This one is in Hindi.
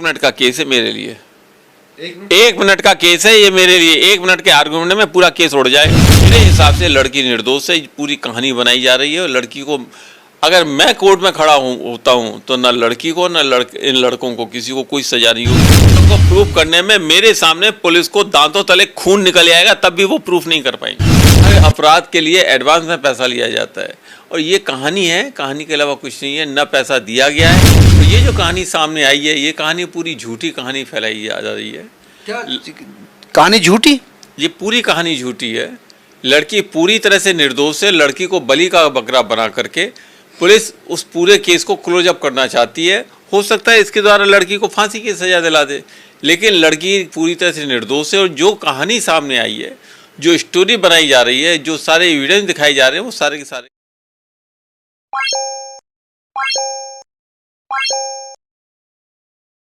मिनट का केस है मेरे लिए, 1 मिनट का केस है ये मेरे लिए। 1 मिनट के आर्गुमेंट में पूरा केस उड़ जाए। मेरे हिसाब से लड़की निर्दोष है, पूरी कहानी बनाई जा रही है। और लड़की को, अगर मैं कोर्ट में खड़ा होता हूँ तो ना लड़की को ना इन लड़कों को किसी को कोई सजा नहीं होगी। उनको प्रूफ करने में मेरे सामने पुलिस को दांतों तले खून निकल आएगा, तब भी वो प्रूफ नहीं कर पाएंगे। हर अपराध के लिए एडवांस में पैसा लिया जाता है और ये कहानी है, कहानी के अलावा कुछ नहीं है। न पैसा दिया गया है। तो ये जो कहानी सामने आई है, ये कहानी पूरी झूठी कहानी फैलाई जा रही है। क्या कहानी झूठी? ये पूरी कहानी झूठी है। लड़की पूरी तरह से निर्दोष है। लड़की को बलि का बकरा बना करके पुलिस उस पूरे केस को क्लोज अप करना चाहती है। हो सकता है इसके द्वारा लड़की को फांसी की सजा दिला दे, लेकिन लड़की पूरी तरह से निर्दोष है। और जो कहानी सामने आई है, जो स्टोरी बनाई जा रही है, जो सारे एविडेंस दिखाए जा रहे हैं, वो सारे के सारे